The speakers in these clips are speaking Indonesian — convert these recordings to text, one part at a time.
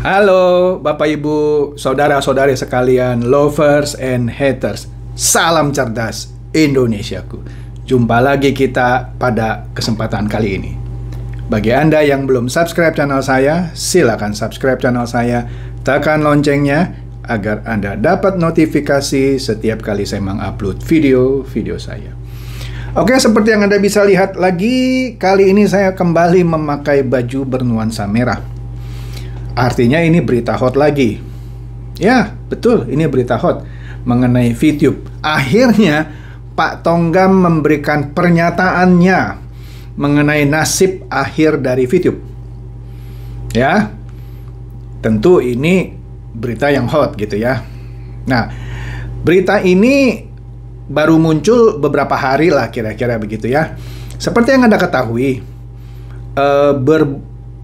Halo Bapak Ibu, saudara-saudari sekalian, lovers and haters. Salam cerdas Indonesiaku. Jumpa lagi kita pada kesempatan kali ini. Bagi Anda yang belum subscribe channel saya, silakan subscribe channel saya, tekan loncengnya agar Anda dapat notifikasi setiap kali saya mengupload video-video saya. Oke, seperti yang Anda bisa lihat lagi, kali ini saya kembali memakai baju bernuansa merah. Artinya ini berita hot lagi. Ya, betul, ini berita hot mengenai VTube. Akhirnya Pak Tonggam memberikan pernyataannya mengenai nasib akhir dari VTube. Ya, tentu ini berita yang hot gitu ya. Nah, berita ini baru muncul beberapa hari lah kira-kira begitu ya. Seperti yang Anda ketahui,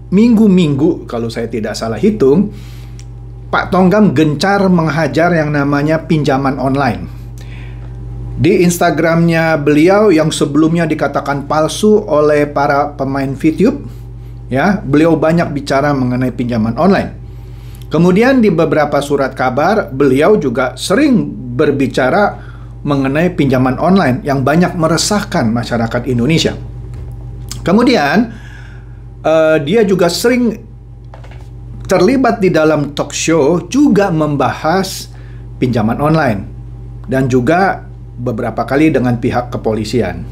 minggu-minggu kalau saya tidak salah hitung, Pak Tonggam gencar menghajar yang namanya pinjaman online. Di Instagramnya beliau yang sebelumnya dikatakan palsu oleh para pemain VTube, ya, beliau banyak bicara mengenai pinjaman online. Kemudian di beberapa surat kabar, beliau juga sering berbicara mengenai pinjaman online yang banyak meresahkan masyarakat Indonesia. Kemudian dia juga sering terlibat di dalam talk show juga membahas pinjaman online dan juga beberapa kali dengan pihak kepolisian.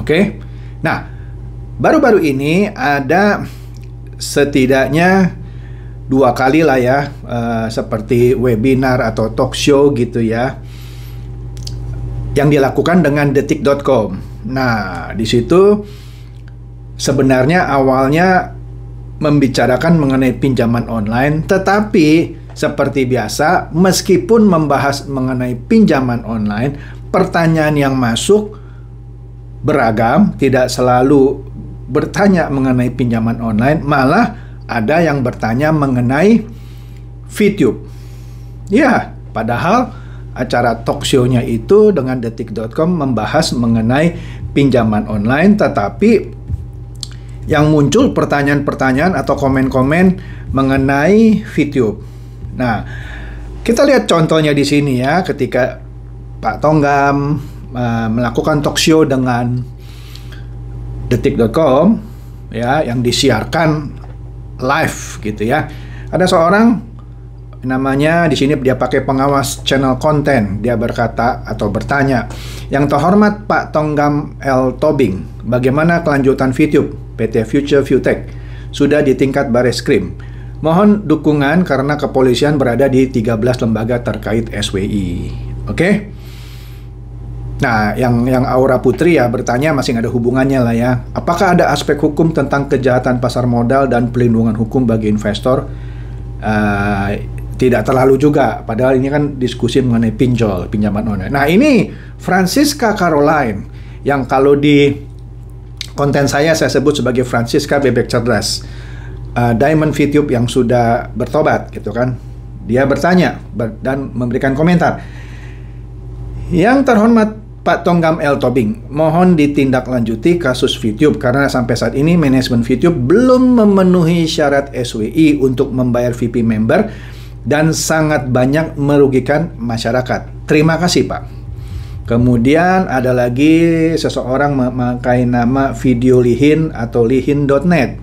Oke. Nah, baru-baru ini ada setidaknya 2 kali lah ya, seperti webinar atau talk show gitu ya, yang dilakukan dengan detik.com. Nah, di situ sebenarnya awalnya membicarakan mengenai pinjaman online, tetapi seperti biasa, meskipun membahas mengenai pinjaman online, pertanyaan yang masuk beragam, tidak selalu bertanya mengenai pinjaman online, malah ada yang bertanya mengenai VTube. Ya, padahal acara talk show-nya itu dengan detik.com membahas mengenai pinjaman online, tetapi yang muncul pertanyaan-pertanyaan atau komen-komen mengenai VTube. Nah, kita lihat contohnya di sini ya, ketika Pak Tonggam melakukan talk show dengan detik.com ya, yang disiarkan live gitu ya. Ada seorang namanya di sini, dia pakai pengawas channel konten. Dia berkata atau bertanya, "Yang terhormat Pak Tonggam L. Tobing, bagaimana kelanjutan VTube? PT Future Viewtech sudah di tingkat Bareskrim. Mohon dukungan karena kepolisian berada di 13 lembaga terkait SWI." Oke. Nah, yang Aura Putri ya bertanya, masih ada hubungannya lah ya. Apakah ada aspek hukum tentang kejahatan pasar modal dan pelindungan hukum bagi investor? Tidak terlalu juga, padahal ini kan diskusi mengenai pinjaman online. Nah, ini Francisca Caroline, yang kalau di konten saya sebut sebagai Francisca Bebek Cerdas, Diamond VTube yang sudah bertobat gitu kan. Dia bertanya dan memberikan komentar. "Yang terhormat Pak Tonggam L. Tobing, mohon ditindaklanjuti kasus VTube karena sampai saat ini manajemen VTube belum memenuhi syarat SWI untuk membayar VIP member dan sangat banyak merugikan masyarakat. Terima kasih, Pak." Kemudian ada lagi seseorang memakai nama Video Lihin atau lihin.net.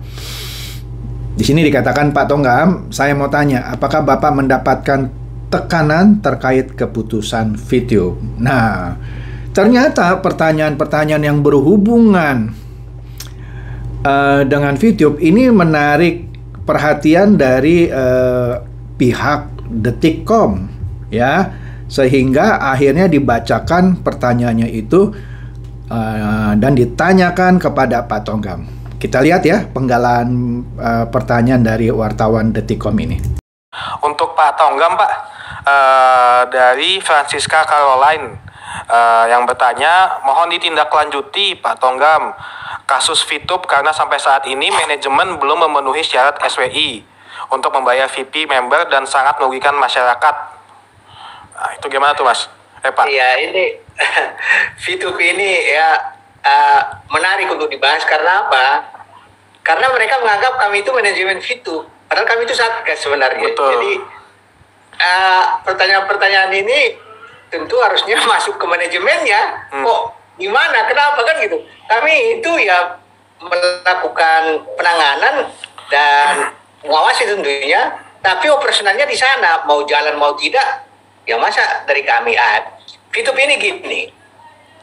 Di sini dikatakan, "Pak Tonggam, saya mau tanya, apakah Bapak mendapatkan tekanan terkait keputusan VTube?" Nah, ternyata pertanyaan-pertanyaan yang berhubungan dengan VTube ini menarik perhatian dari pihak detik.com ya, sehingga akhirnya dibacakan pertanyaannya itu dan ditanyakan kepada Pak Tonggam. Kita lihat ya penggalan pertanyaan dari wartawan detik.com ini. Untuk Pak Tonggam, Pak, dari Francisca Caroline yang bertanya, mohon ditindaklanjuti Pak Tonggam kasus VTube karena sampai saat ini manajemen belum memenuhi syarat SWI untuk membayar VIP member dan sangat merugikan masyarakat. Nah, itu gimana tuh, Mas? Pak. Iya, ini VTube ini ya menarik untuk dibahas karena apa? Karena mereka menganggap kami itu manajemen VTube. Padahal kami itu satgas sebenarnya. Betul. Jadi pertanyaan-pertanyaan ini tentu harusnya masuk ke manajemennya. Kok gimana? Kenapa kan gitu? Kami itu ya melakukan penanganan dan mengawasi tentunya, tapi operasionalnya di sana, mau jalan mau tidak, ya masa dari kami Fitup ini gini.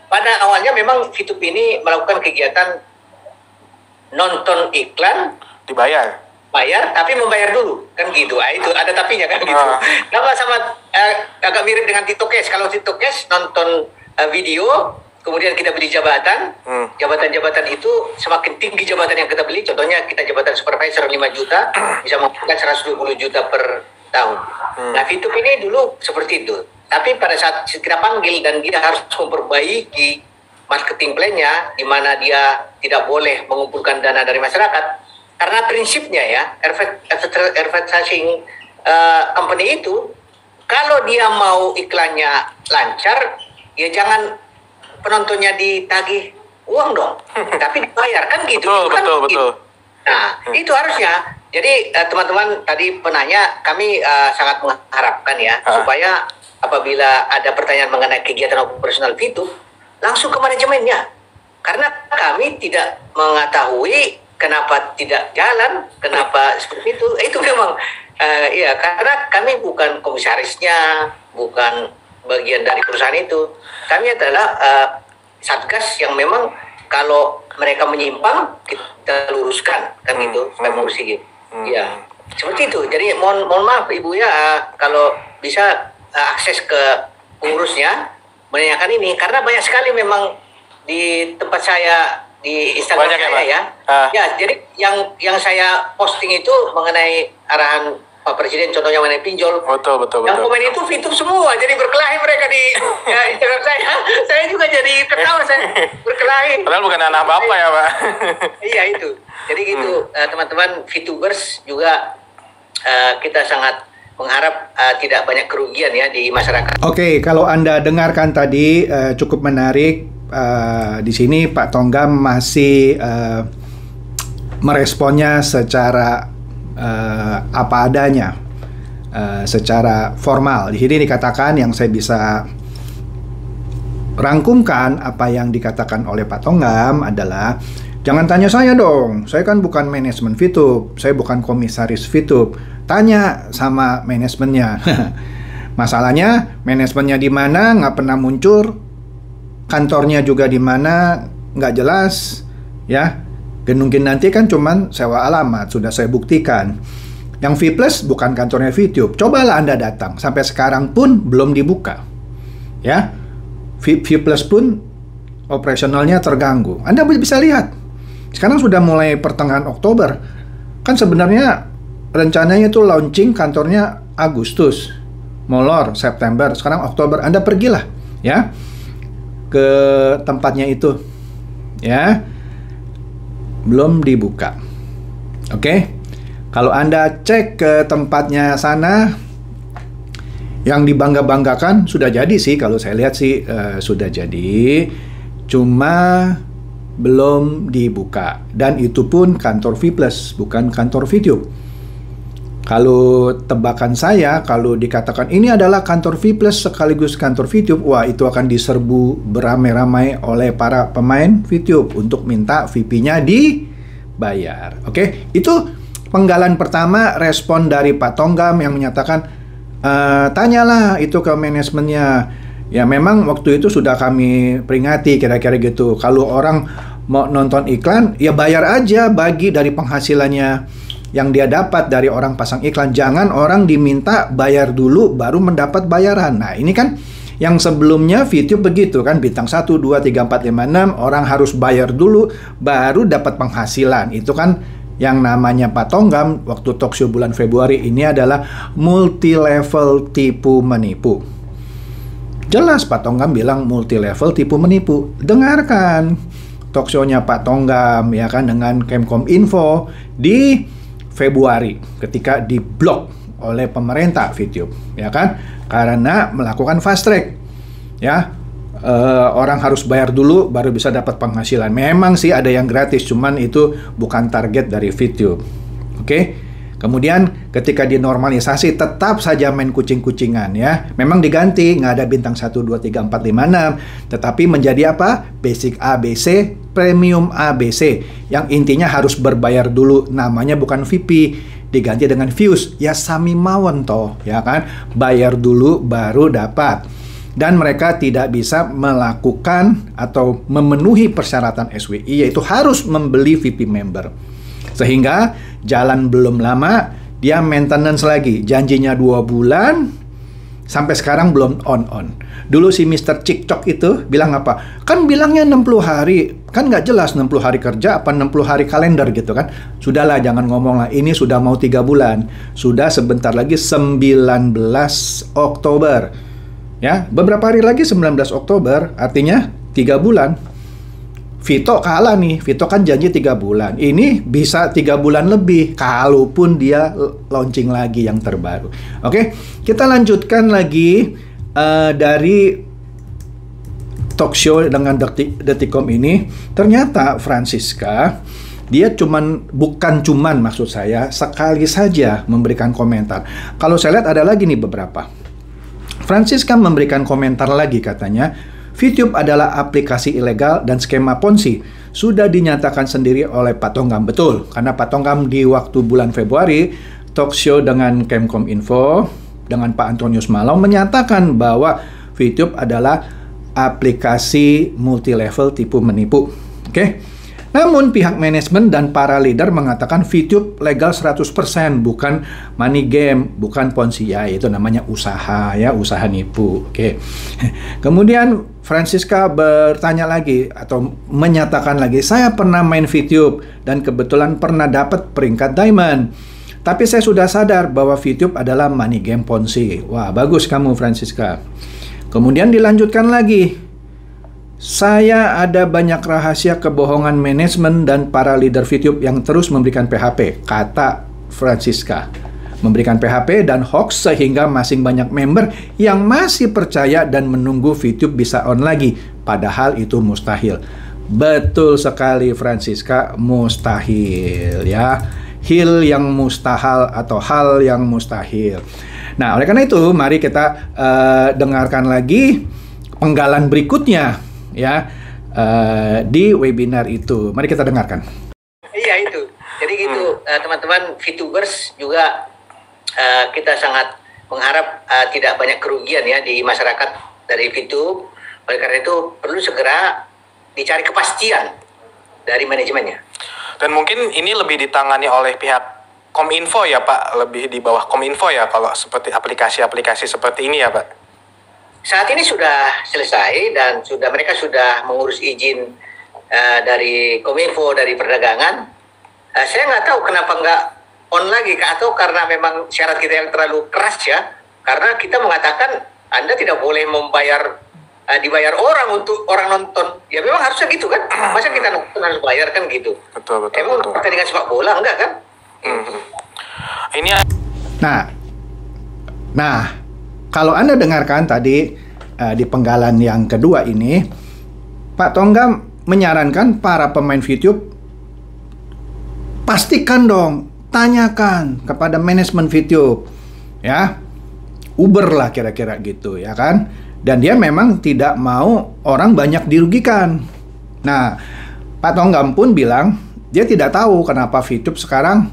Pada awalnya memang Fitup ini melakukan kegiatan nonton iklan, Dibayar. bayar, tapi membayar dulu, kan gitu. Itu ada tapinya kan gitu. Nama sama agak mirip dengan TikTokers. Kalau TikTokers nonton video, kemudian kita beli jabatan, jabatan-jabatan itu semakin tinggi jabatan yang kita beli, contohnya kita jabatan supervisor 5 juta, bisa menghasilkan 120 juta per tahun. Nah, Fitup ini dulu seperti itu. Tapi pada saat kita panggil dan dia harus memperbaiki marketing plan-nya, di mana dia tidak boleh mengumpulkan dana dari masyarakat, karena prinsipnya ya, advertising company itu, kalau dia mau iklannya lancar, ya jangan penontonnya ditagih uang dong, tapi dibayar kan gitu. Betul, kan betul, gitu. betul. Nah, itu harusnya. Jadi teman-teman tadi penanya, kami sangat mengharapkan ya supaya apabila ada pertanyaan mengenai kegiatan operasional Fitup, langsung ke manajemennya. Karena kami tidak mengetahui kenapa tidak jalan, kenapa seperti itu. Itu memang ya, karena kami bukan komisarisnya, bukan bagian dari perusahaan itu. Kami adalah satgas yang memang kalau mereka menyimpang kita luruskan, kan gitu, supaya mengurusi gitu. Ya, seperti itu. Jadi mohon maaf Ibu ya, kalau bisa akses ke pengurusnya menanyakan ini, karena banyak sekali memang di tempat saya di Instagram banyak saya ya. Ya, jadi yang saya posting itu mengenai arahan Pak Presiden, contohnya mengenai pinjol. Betul. Yang komen itu Fitup semua, jadi berkelahi mereka di Instagram saya. Saya juga jadi ketawa, saya berkelahi. Padahal bukan anak Bapak ya, Pak. Iya itu. Jadi gitu, teman-teman Fitubers juga kita sangat mengharap tidak banyak kerugian ya di masyarakat. Oke, kalau Anda dengarkan tadi cukup menarik. Di sini Pak Tonggam masih meresponnya secara apa adanya, secara formal. Di sini dikatakan, yang saya bisa rangkumkan apa yang dikatakan oleh Pak Tonggam adalah, jangan tanya saya dong, saya kan bukan manajemen Fitup, saya bukan komisaris Fitup. Tanya sama manajemennya. Masalahnya manajemennya di mana nggak pernah muncul, kantornya juga di mana nggak jelas, ya. Mungkin nanti kan cuman sewa alamat, sudah saya buktikan. Yang V Plus bukan kantornya Fitup. Cobalah Anda datang, sampai sekarang pun belum dibuka, ya. V Plus pun operasionalnya terganggu. Anda bisa lihat. Sekarang sudah mulai pertengahan Oktober. Kan sebenarnya rencananya itu launching kantornya Agustus, molor September, sekarang Oktober. Anda pergilah ya ke tempatnya itu, ya, belum dibuka. Oke, kalau Anda cek ke tempatnya sana, yang dibangga-banggakan sudah jadi sih, kalau saya lihat sih sudah jadi, cuma belum dibuka, dan itu pun kantor V Plus, bukan kantor Fitup. Kalau tebakan saya, kalau dikatakan ini adalah kantor V Plus sekaligus kantor Fitup, wah itu akan diserbu beramai-ramai oleh para pemain Fitup untuk minta VP-nya dibayar. Oke, itu penggalan pertama respon dari Pak Tonggam yang menyatakan, tanyalah itu ke manajemennya. Ya memang waktu itu sudah kami peringati kira-kira gitu. Kalau orang mau nonton iklan, ya bayar aja, bagi dari penghasilannya yang dia dapat dari orang pasang iklan. Jangan orang diminta bayar dulu baru mendapat bayaran. Nah ini kan yang sebelumnya Fitup begitu kan, bintang 1, 2, 3, 4, 5, 6, orang harus bayar dulu baru dapat penghasilan. Itu kan yang namanya Pak Tonggam waktu talkshow bulan Februari ini adalah multi level tipu menipu. Jelas Pak Tonggam bilang multi level tipu menipu. Dengarkan talkshow-nya Pak Tonggam ya kan, dengan Kemkom Info di Februari ketika diblok oleh pemerintah Fitup ya kan, karena melakukan fast track ya. Orang harus bayar dulu baru bisa dapat penghasilan. Memang sih ada yang gratis, cuman itu bukan target dari Fitup. Oke, Kemudian ketika dinormalisasi tetap saja main kucing-kucingan ya. Memang diganti, nggak ada bintang 1, 2, 3, 4, 5, 6. Tetapi menjadi apa? Basic ABC, Premium ABC. Yang intinya harus berbayar dulu. Namanya bukan VIP. Diganti dengan Fuse. Ya sami mawon toh, ya kan? Bayar dulu baru dapat. Dan mereka tidak bisa melakukan atau memenuhi persyaratan SWI, yaitu harus membeli VIP member. Sehingga jalan belum lama, dia maintenance lagi. Janjinya 2 bulan, sampai sekarang belum on-on. Dulu si Mr. Cikcok itu bilang apa? Kan bilangnya 60 hari. Kan nggak jelas 60 hari kerja apa 60 hari kalender gitu kan. Sudahlah, jangan ngomong lah. Ini sudah mau 3 bulan. Sudah sebentar lagi 19 Oktober. Ya, beberapa hari lagi 19 Oktober, artinya 3 bulan. Vito kalah nih, Vito kan janji 3 bulan. Ini bisa 3 bulan lebih, kalaupun dia launching lagi yang terbaru. Oke, kita lanjutkan lagi dari talk show dengan Detikom ini. Ternyata Francisca, dia bukan cuman maksud saya, sekali saja memberikan komentar. Kalau saya lihat ada lagi nih beberapa. Francisca memberikan komentar lagi katanya, VTube adalah aplikasi ilegal dan skema Ponzi. Sudah dinyatakan sendiri oleh Pak Tonggam. Betul, karena Pak Tonggam di waktu bulan Februari talk show dengan Kemkom Info dengan Pak Antonius Malau menyatakan bahwa VTube adalah aplikasi multi-level tipu menipu. Oke. Namun pihak manajemen dan para leader mengatakan VTube legal 100%, bukan money game, bukan Ponzi ya, itu namanya usaha ya, usaha nipu. Oke. Kemudian Francisca bertanya lagi atau menyatakan lagi, saya pernah main VTube dan kebetulan pernah dapat peringkat diamond. Tapi saya sudah sadar bahwa VTube adalah money game Ponzi. Wah, bagus kamu Francisca. Kemudian dilanjutkan lagi. Saya ada banyak rahasia kebohongan manajemen dan para leader VTube yang terus memberikan PHP, kata Francisca. Memberikan PHP dan hoax sehingga masih banyak member yang masih percaya dan menunggu VTube bisa on lagi. Padahal itu mustahil. Betul sekali Francisca, mustahil ya. Hil yang mustahil atau hal yang mustahil. Nah, oleh karena itu mari kita dengarkan lagi penggalan berikutnya ya di webinar itu. Mari kita dengarkan. Iya itu. Jadi gitu teman-teman VTubers juga kita sangat mengharap tidak banyak kerugian ya di masyarakat dari VTube. Oleh karena itu perlu segera dicari kepastian dari manajemennya. Dan mungkin ini lebih ditangani oleh pihak Kominfo ya Pak, lebih di bawah Kominfo ya kalau seperti aplikasi-aplikasi seperti ini ya Pak. Saat ini sudah selesai dan mereka sudah mengurus izin dari Kominfo, dari perdagangan. Saya nggak tahu kenapa nggak on lagi, atau karena memang syarat kita yang terlalu keras ya. Karena kita mengatakan Anda tidak boleh dibayar orang untuk orang nonton. Ya memang harusnya gitu kan. Masa kita nonton harus bayar kan gitu. Betul. Emang pertandingan sepak bola enggak kan? Ini. Nah, kalau Anda dengarkan tadi di penggalan yang kedua ini, Pak Tonggam menyarankan para pemain VTube pastikan dong, tanyakan kepada manajemen VTube, ya, Uber lah kira-kira gitu, ya kan? Dan dia memang tidak mau orang banyak dirugikan. Nah, Pak Tonggam pun bilang dia tidak tahu kenapa VTube sekarang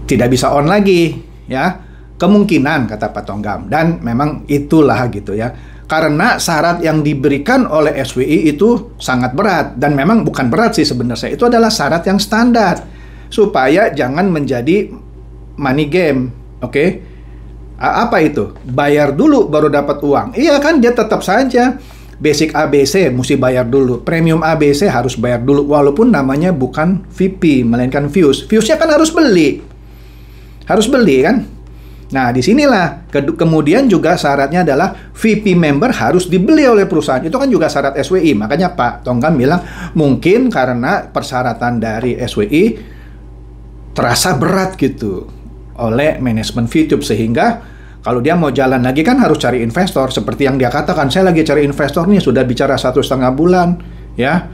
tidak bisa on lagi, ya. Kemungkinan kata Pak Tonggam, dan memang itulah gitu ya, karena syarat yang diberikan oleh SWI itu sangat berat, dan memang bukan berat sih sebenarnya, itu adalah syarat yang standar supaya jangan menjadi money game. Oke. Apa itu? Bayar dulu baru dapat uang. Iya kan, dia tetap saja basic ABC mesti bayar dulu, premium ABC harus bayar dulu, walaupun namanya bukan VIP melainkan Fuse. Fuse-nya kan harus beli kan. Nah, disinilah kemudian juga syaratnya adalah VIP member harus dibeli oleh perusahaan. Itu kan juga syarat SWI. Makanya Pak Tonggam bilang mungkin karena persyaratan dari SWI terasa berat gitu oleh manajemen VTube, sehingga kalau dia mau jalan lagi kan harus cari investor. Seperti yang dia katakan, saya lagi cari investor nih, sudah bicara 1,5 bulan ya.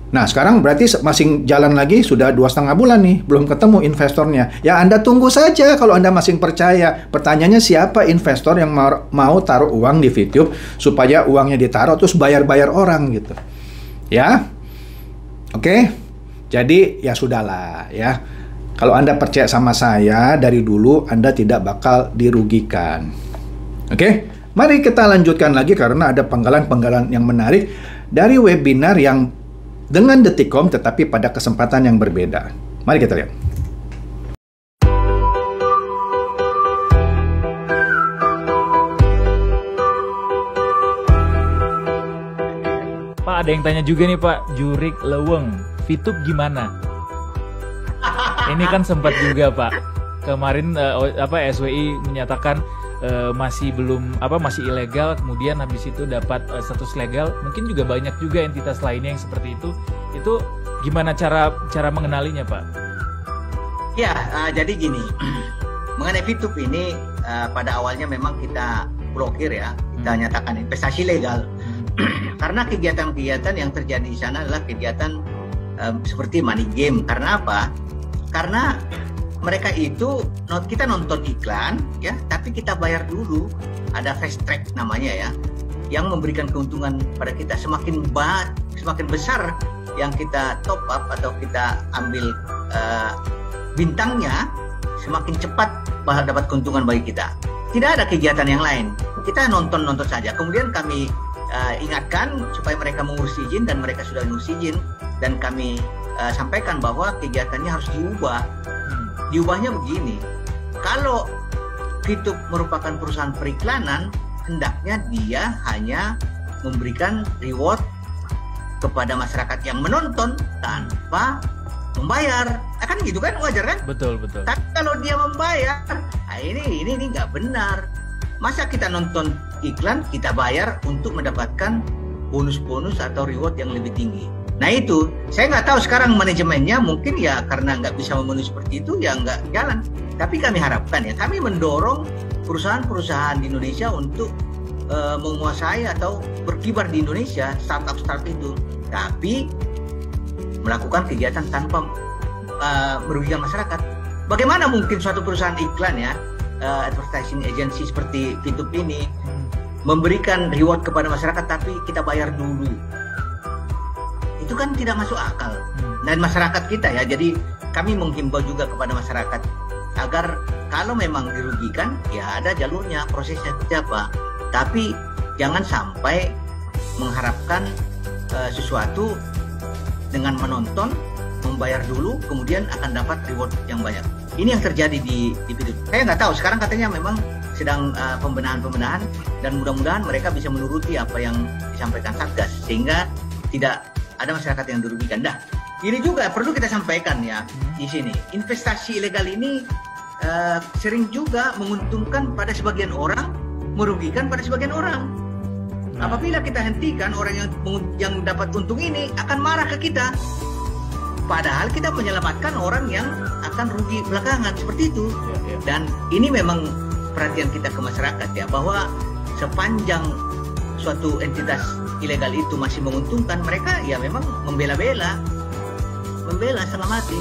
Nah, sekarang berarti masih jalan lagi, sudah 2,5 bulan nih, belum ketemu investornya. Ya, Anda tunggu saja kalau Anda masih percaya. Pertanyaannya, siapa investor yang mau taruh uang di VTube supaya uangnya ditaruh terus bayar-bayar orang gitu. Ya, oke. Jadi, ya sudahlah ya. Kalau Anda percaya sama saya, dari dulu Anda tidak bakal dirugikan. Oke, mari kita lanjutkan lagi karena ada penggalan-penggalan yang menarik dari webinar yang dengan Detikcom tetapi pada kesempatan yang berbeda. Mari kita lihat. Pak, ada yang tanya juga nih Pak, Jurik Leweng, VTube gimana? Ini kan sempat juga Pak, kemarin SWI menyatakan masih masih ilegal, kemudian habis itu dapat status legal. Mungkin juga banyak juga entitas lainnya yang seperti itu. Itu gimana cara mengenalinya Pak? Ya, jadi gini, mengenai VTube ini pada awalnya memang kita blokir ya, kita nyatakan investasi legal. Karena kegiatan-kegiatan yang terjadi di sana adalah kegiatan seperti money game. Karena apa? Karena mereka itu kita nonton iklan ya, tapi kita bayar dulu, ada fast track namanya ya, yang memberikan keuntungan pada kita. Semakin besar yang kita top up atau kita ambil bintangnya, semakin cepat dapat keuntungan bagi kita. Tidak ada kegiatan yang lain, kita nonton saja. Kemudian kami ingatkan supaya mereka mengurus izin, dan mereka sudah mengurus izin, dan kami sampaikan bahwa kegiatannya harus diubah. Diubahnya begini, kalau VTube merupakan perusahaan periklanan, hendaknya dia hanya memberikan reward kepada masyarakat yang menonton tanpa membayar. Kan gitu kan, wajar kan? Betul. Tapi kalau dia membayar, ini nggak benar. Masa kita nonton iklan, kita bayar untuk mendapatkan bonus-bonus atau reward yang lebih tinggi. Nah itu, saya nggak tahu sekarang manajemennya, mungkin ya karena nggak bisa memenuhi seperti itu, ya nggak jalan. Tapi kami harapkan ya, kami mendorong perusahaan-perusahaan di Indonesia untuk menguasai atau berkibar di Indonesia, startup itu. Tapi melakukan kegiatan tanpa merugikan masyarakat. Bagaimana mungkin suatu perusahaan iklan ya, advertising agency seperti VTube ini, memberikan reward kepada masyarakat tapi kita bayar dulu? Itu kan tidak masuk akal. Dan masyarakat kita ya, jadi kami menghimbau juga kepada masyarakat agar kalau memang dirugikan, ya ada jalurnya, prosesnya seperti apa. Tapi jangan sampai mengharapkan sesuatu dengan menonton, membayar dulu, kemudian akan dapat reward yang banyak. Ini yang terjadi di VTube. Saya nggak tahu, sekarang katanya memang sedang pembenahan, dan mudah-mudahan mereka bisa menuruti apa yang disampaikan Satgas, sehingga tidak ada masyarakat yang dirugikan. Nah, ini juga perlu kita sampaikan ya di sini. Investasi ilegal ini sering juga menguntungkan pada sebagian orang, merugikan pada sebagian orang. Apabila kita hentikan, orang yang dapat untung ini akan marah ke kita. Padahal kita menyelamatkan orang yang akan rugi belakangan, seperti itu. Dan ini memang perhatian kita ke masyarakat ya, bahwa sepanjang suatu entitas ilegal itu masih menguntungkan, mereka ya memang membela setengah mati.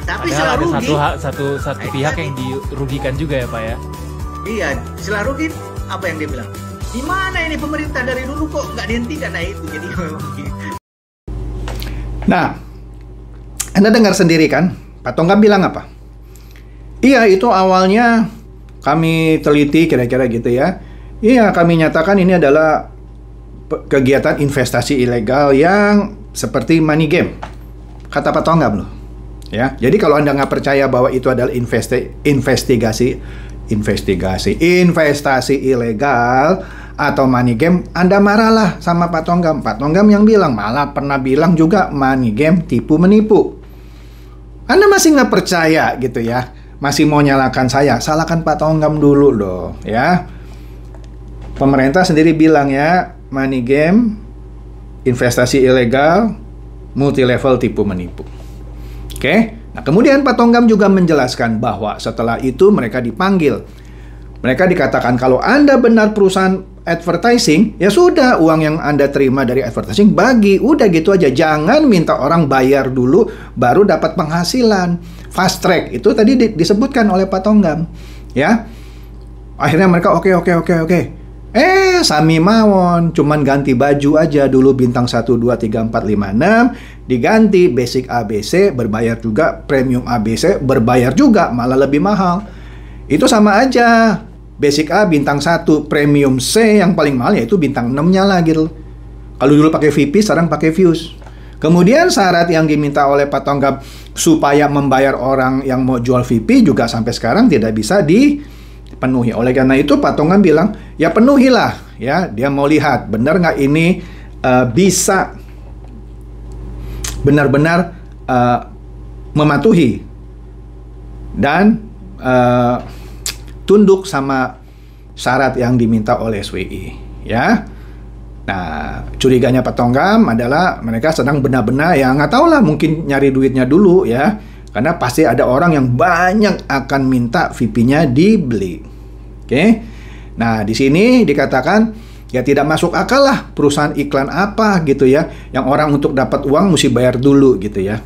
Tapi padahal setelah rugi, ada satu pihak yang dirugikan juga ya Pak ya. Iya, setelah rugi apa yang dia bilang? Di mana ini pemerintah dari dulu kok nggak dihentikan? Nah itu jadi memang. Nah, Anda dengar sendiri kan, Pak Tonggam bilang apa? Iya, itu awalnya kami teliti kira-kira gitu ya. Iya, kami nyatakan ini adalah kegiatan investasi ilegal yang seperti money game. Kata Pak Tonggam loh. Ya, jadi kalau Anda nggak percaya bahwa itu adalah investasi ilegal atau money game, Anda marahlah sama Pak Tonggam. Pak Tonggam yang bilang, malah pernah bilang juga money game tipu menipu. Anda masih nggak percaya gitu ya, masih mau nyalakan saya, salahkan Pak Tonggam dulu loh ya. Pemerintah sendiri bilang ya, money game, investasi ilegal, multi level tipu menipu. Oke, nah kemudian Pak Tonggam juga menjelaskan bahwa setelah itu mereka dipanggil. Mereka dikatakan kalau Anda benar perusahaan advertising, ya sudah, uang yang Anda terima dari advertising bagi, udah gitu aja. Jangan minta orang bayar dulu baru dapat penghasilan. Fast track itu tadi disebutkan oleh Pak Tonggam, ya. Akhirnya mereka oke. Sami mawon, cuman ganti baju aja dulu, bintang 1 2 3 4 5 6 diganti basic ABC berbayar juga, premium ABC berbayar juga, malah lebih mahal. Itu sama aja. Basic A bintang 1, premium C yang paling mahal yaitu bintang 6-nya lagi gitu. Kalau dulu pakai VIP, sekarang pakai Fuse. Kemudian syarat yang diminta oleh Pak Tonggam supaya membayar orang yang mau jual VIP juga sampai sekarang tidak bisa dipenuhi. Oleh karena itu Pak Tonggam bilang, ya penuhilah, ya. Dia mau lihat benar nggak ini bisa benar-benar mematuhi dan tunduk sama syarat yang diminta oleh SWI, ya. Nah, curiganya Pak Tonggam adalah mereka sedang benar-benar, ya nggak tahu lah, mungkin nyari duitnya dulu, ya. Karena pasti ada orang yang banyak akan minta VIP-nya dibeli. Oke. Nah, di sini dikatakan ya tidak masuk akal lah perusahaan iklan apa gitu ya, yang orang untuk dapat uang mesti bayar dulu gitu ya.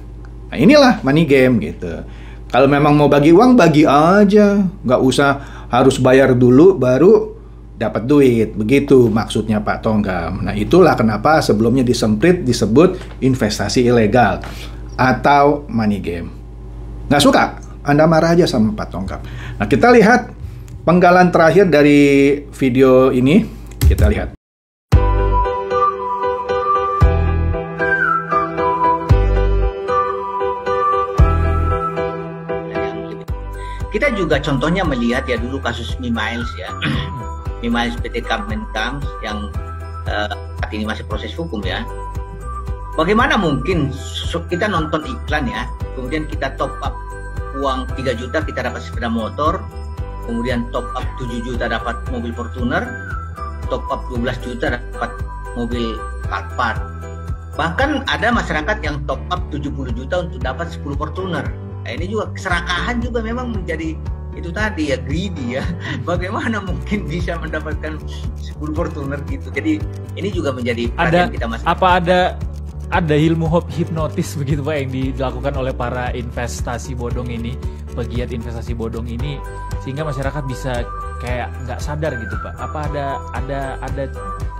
Nah, inilah money game gitu. Kalau memang mau bagi uang, bagi aja, nggak usah harus bayar dulu baru dapat duit. Begitu maksudnya Pak Tonggam. Nah, itulah kenapa sebelumnya disebut investasi ilegal atau money game. Nggak suka? Anda marah aja sama Pak Tonggam. Nah, kita lihat penggalan terakhir dari video ini. Kita lihat. Kita juga contohnya melihat ya dulu kasus Mimiles ya. Mimiles PT Kemenkam yang saat ini masih proses hukum ya. Bagaimana mungkin kita nonton iklan ya, kemudian kita top up uang 3 juta kita dapat sepeda motor, kemudian top up 7 juta dapat mobil Fortuner, top up 12 juta dapat mobil Alphard. Bahkan ada masyarakat yang top up 70 juta untuk dapat 10 Fortuner. Nah, ini juga keserakahan juga memang menjadi itu tadi ya, greedy ya. Bagaimana mungkin bisa mendapatkan 10 Fortuner gitu. Jadi ini juga menjadi perhatian kita masing-masing. Apa ada ilmu hipnotis begitu Pak yang dilakukan oleh para investasi bodong ini, pegiat investasi bodong ini, sehingga masyarakat bisa kayak nggak sadar gitu Pak? Apa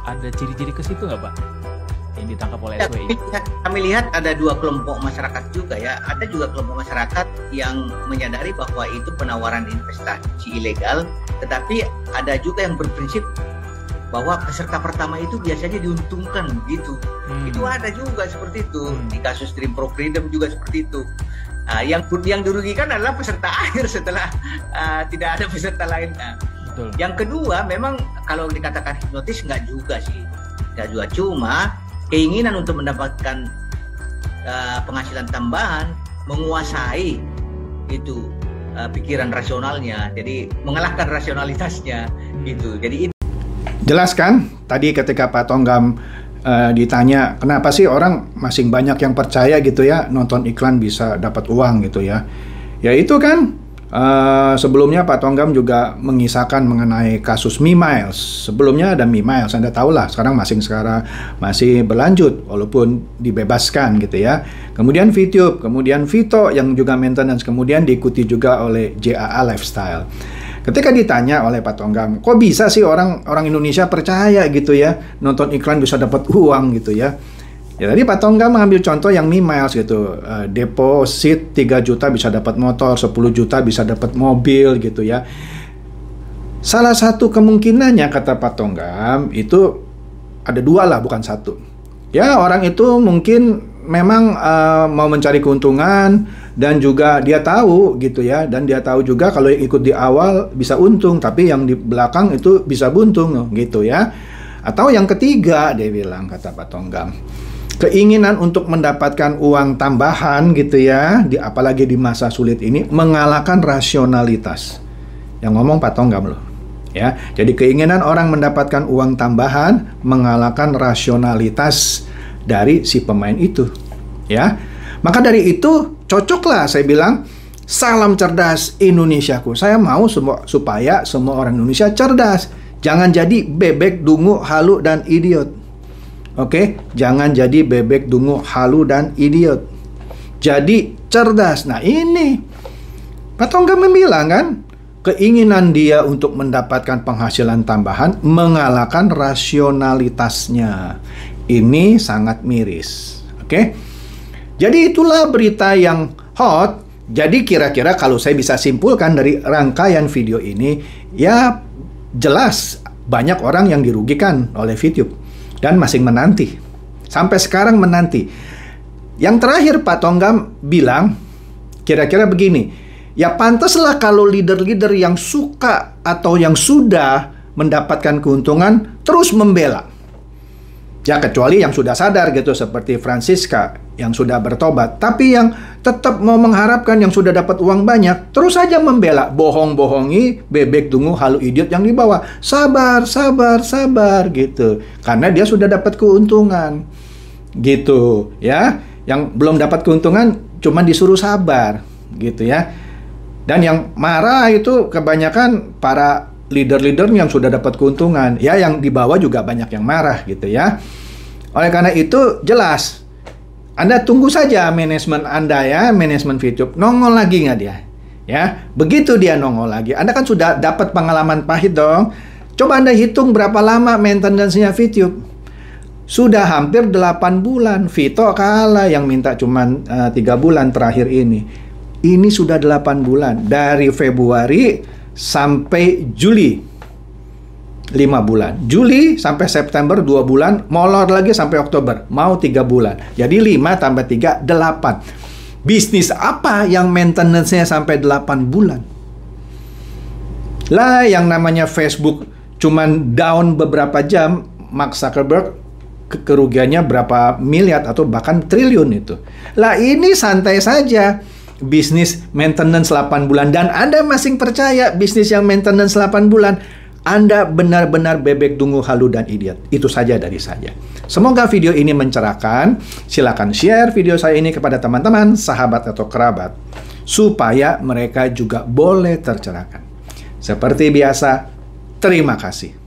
ada ciri-ciri ke situ nggak Pak yang ditangkap oleh SWI? Kami lihat ada dua kelompok masyarakat juga ya. Ada juga kelompok masyarakat yang menyadari bahwa itu penawaran investasi ilegal, tetapi ada juga yang berprinsip bahwa peserta pertama itu biasanya diuntungkan begitu. Itu ada juga seperti itu. Di kasus Dream Pro Freedom juga seperti itu. Yang dirugikan adalah peserta akhir setelah tidak ada peserta lain. Betul. Yang kedua, memang kalau dikatakan hipnotis nggak juga sih. Nggak juga, cuma keinginan untuk mendapatkan penghasilan tambahan menguasai itu pikiran rasionalnya. Jadi mengalahkan rasionalitasnya gitu. Jadi jelas kan tadi ketika Pak Tonggam ditanya kenapa sih orang masih banyak yang percaya gitu ya nonton iklan bisa dapat uang gitu ya. Ya itu kan sebelumnya Pak Tonggam juga mengisahkan mengenai kasus Mimiles. Sebelumnya ada Mimiles, Anda tahu lah, sekarang masih berlanjut walaupun dibebaskan gitu ya. Kemudian VTube, kemudian Vito yang juga maintenance, kemudian diikuti juga oleh JAA Lifestyle. Ketika ditanya oleh Pak Tonggam, kok bisa sih orang Indonesia percaya gitu ya, nonton iklan bisa dapat uang gitu ya. Ya tadi Pak Tonggam mengambil contoh yang Mimiles gitu, deposit 3 juta bisa dapat motor, 10 juta bisa dapat mobil gitu ya. Salah satu kemungkinannya kata Pak Tonggam itu ada dua lah, bukan satu. Ya orang itu mungkin memang mau mencari keuntungan dan juga dia tahu gitu ya, dan dia tahu juga kalau yang ikut di awal bisa untung tapi yang di belakang itu bisa buntung gitu ya. Atau yang ketiga dia bilang, kata Pak Tonggam, keinginan untuk mendapatkan uang tambahan gitu ya, apalagi di masa sulit ini, mengalahkan rasionalitas. Yang ngomong Pak Tonggam loh. Ya, jadi keinginan orang mendapatkan uang tambahan mengalahkan rasionalitas dari si pemain itu. Ya, maka dari itu cocoklah saya bilang salam cerdas Indonesiaku. Saya mau supaya semua orang Indonesia cerdas. Jangan jadi bebek, dungu, halu, dan idiot. Oke? Jangan jadi bebek, dungu, halu, dan idiot. Jadi cerdas. Nah ini, Pak Tonggam bilang kan, keinginan dia untuk mendapatkan penghasilan tambahan mengalahkan rasionalitasnya. Ini sangat miris. Oke? Jadi itulah berita yang hot. Jadi kira-kira kalau saya bisa simpulkan dari rangkaian video ini, ya jelas banyak orang yang dirugikan oleh VTube dan masih menanti. Sampai sekarang menanti. Yang terakhir Pak Tonggam bilang kira-kira begini, ya pantaslah kalau leader-leader yang suka atau yang sudah mendapatkan keuntungan terus membela. Ya kecuali yang sudah sadar gitu seperti Francisca yang sudah bertobat. Tapi yang tetap mau mengharapkan yang sudah dapat uang banyak terus saja membela, bohong-bohongi bebek, dungu, halu, idiot yang dibawa. Sabar, sabar, sabar gitu. Karena dia sudah dapat keuntungan. Gitu ya. Yang belum dapat keuntungan cuma disuruh sabar gitu ya. Dan yang marah itu kebanyakan para leader-leader yang sudah dapat keuntungan. Ya, yang di bawah juga banyak yang marah gitu ya. Oleh karena itu jelas, Anda tunggu saja manajemen Anda ya, manajemen VTube. Nongol lagi nggak dia? Ya, begitu dia nongol lagi, Anda kan sudah dapat pengalaman pahit dong. Coba Anda hitung berapa lama maintenance-nya VTube. Sudah hampir 8 bulan. Vito kalah yang minta cuman 3 bulan terakhir ini. Ini sudah 8 bulan. Dari Februari sampai Juli 5 bulan. Juli sampai September 2 bulan. Molor lagi sampai Oktober. Mau 3 bulan. Jadi 5 tambah 3, 8. Bisnis apa yang maintenance-nya sampai 8 bulan? Lah yang namanya Facebook cuman down beberapa jam, Mark Zuckerberg kerugiannya berapa miliar atau bahkan triliun itu. Lah ini santai saja. Bisnis maintenance 8 bulan dan Anda masih percaya bisnis yang maintenance 8 bulan, Anda benar-benar bebek, dungu, halu, dan idiot. Itu saja dari saya. Semoga video ini mencerahkan. Silakan share video saya ini kepada teman-teman, sahabat, atau kerabat supaya mereka juga boleh tercerahkan. Seperti biasa, terima kasih.